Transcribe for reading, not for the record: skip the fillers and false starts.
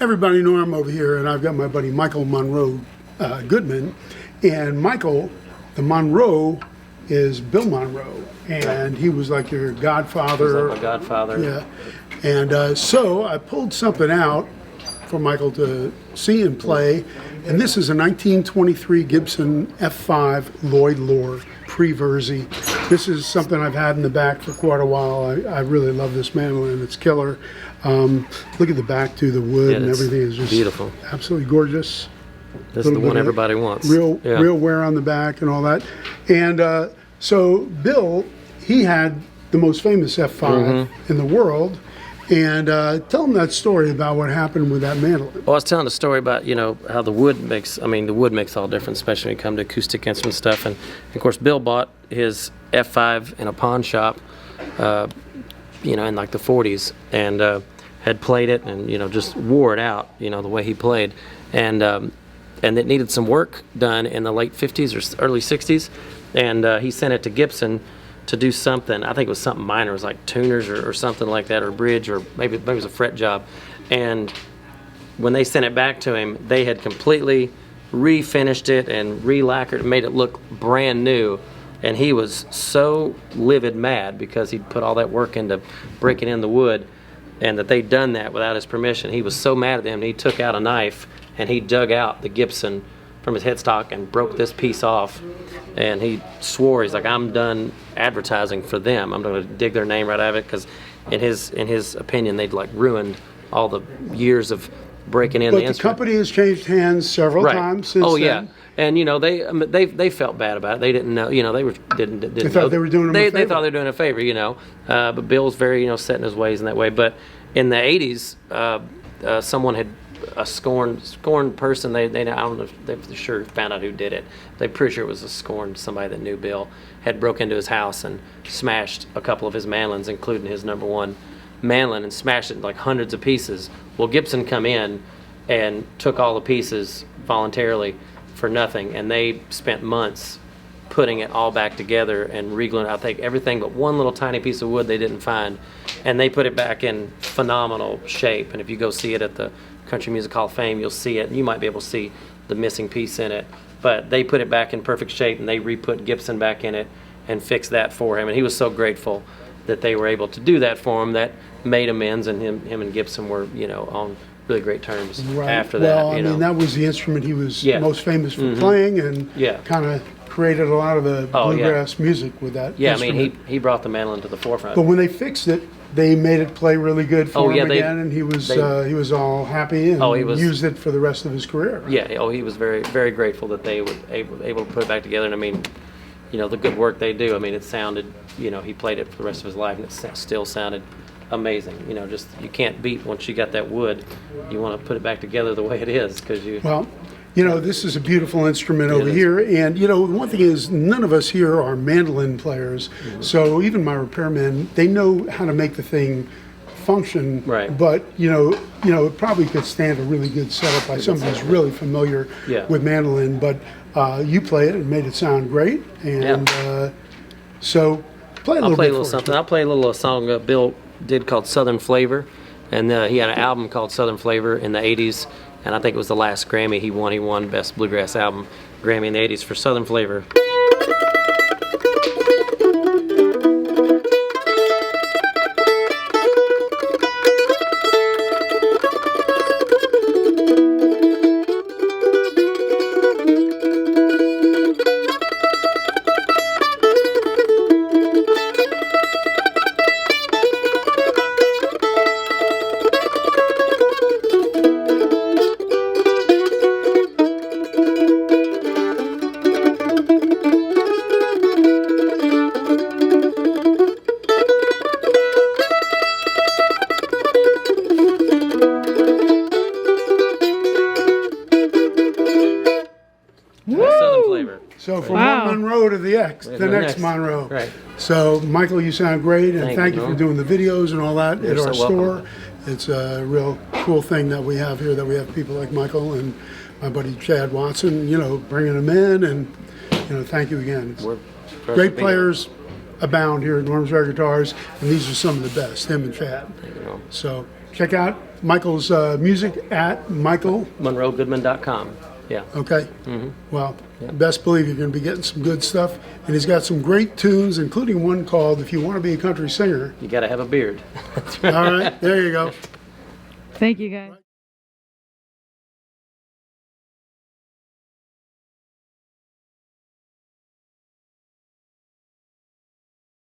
Everybody, Norm over here, and I've got my buddy Michael Monroe Goodman. And Michael, the Monroe, is Bill Monroe, and he was like your godfather. He's like my godfather. Yeah. And so I pulled something out for Michael to see and play, and this is a 1923 Gibson F5 Lloyd Loar pre-Verzi. This is something I've had in the back for quite a while. I really love this mandolin. It's killer. Look at the back too. The wood and everything is just beautiful, absolutely gorgeous. This is the one everybody wants. Real wear on the back and all that. And so Bill, he had the most famous F5 in the world. And tell them that story about what happened with that mandolin. Well, I was telling the story about, how the wood makes, the wood makes all difference, especially when it comes to acoustic instrument stuff. And, of course, Bill bought his F5 in a pawn shop, in like the 40s, and had played it and, just wore it out, the way he played. And it needed some work done in the late 50s or early 60s. And he sent it to Gibson to do something. I think it was something minor. It was like tuners or something like that, or bridge, or maybe it was a fret job. And when they sent it back to him, they had completely refinished it and re-lacquered and made it look brand new. And he was so livid mad because he'd put all that work into breaking in the wood, and that they'd done that without his permission. He was so mad at them, he took out a knife and he dug out the Gibson from his headstock and broke this piece off. And he swore, he's like, I'm done advertising for them. I'm going to dig their name right out of it, because in his opinion, they'd like ruined all the years of breaking in the instrument. But the company has changed hands several times since then. Yeah. And they felt bad about it. They didn't know. Didn't. They thought they were doing them a favor. They thought they were doing a favor. But Bill's very set in his ways in that way. But in the 80s, someone had a scorned person. They I don't know if they sure found out who did it. They're pretty sure it was a scorned somebody that knew Bill, had broke into his house and smashed a couple of his mandolins, including his #1 mandolin, and smashed it in like hundreds of pieces. Well, Gibson come in and took all the pieces voluntarily for nothing, and they spent months putting it all back together and regluing, I think, everything but one little tiny piece of wood they didn't find, and they put it back in phenomenal shape. And if you go see it at the Country Music Hall of Fame, you'll see it, and you might be able to see the missing piece in it. But they put it back in perfect shape, and they re-put Gibson back in it and fixed that for him. And he was so grateful that they were able to do that for him. That made amends, and him and Gibson were, on really great terms after that. Well, that was the instrument he was most famous for playing, and kind of created a lot of the bluegrass music with that instrument. He brought the mandolin to the forefront. But when they fixed it, they made it play really good for him again, and he was all happy and used it for the rest of his career. Yeah, he was very, very grateful that they were able to put it back together. And the good work they do. It sounded, he played it for the rest of his life, and it still sounded amazing. Just you can't beat once you got that wood. You want to put it back together the way it is, because you. Well, this is a beautiful instrument over here, and one thing is, none of us here are mandolin players, so even my repairmen, they know how to make the thing function. Right. But it probably could stand a really good setup by somebody who's really familiar with mandolin. But you play it and made it sound great, and so play a little. I'll play a little something. I'll play a little song Bill did called Southern Flavor, and he had an album called Southern Flavor in the 80s. And I think it was the last Grammy he won. He won Best Bluegrass Album Grammy in the 80s for Southern Flavor. So from one Monroe to the next Monroe. Right. So Michael, you sound great, and thank you for doing the videos and all that You're at our so store. welcome. It's a real cool thing that we have here, that we have people like Michael and my buddy Chad Watson, bringing them in, and thank you again. Great players. abound here at Norm's Rare Guitars, and these are some of the best, him and Fat. So check out Michael's music at Michael MonroeGoodman.com. Yeah. Okay. Well, best believe you're going to be getting some good stuff. And he's got some great tunes, including one called "If You Want to Be a Country Singer." You got to have a beard. All right, there you go. Thank you, guys.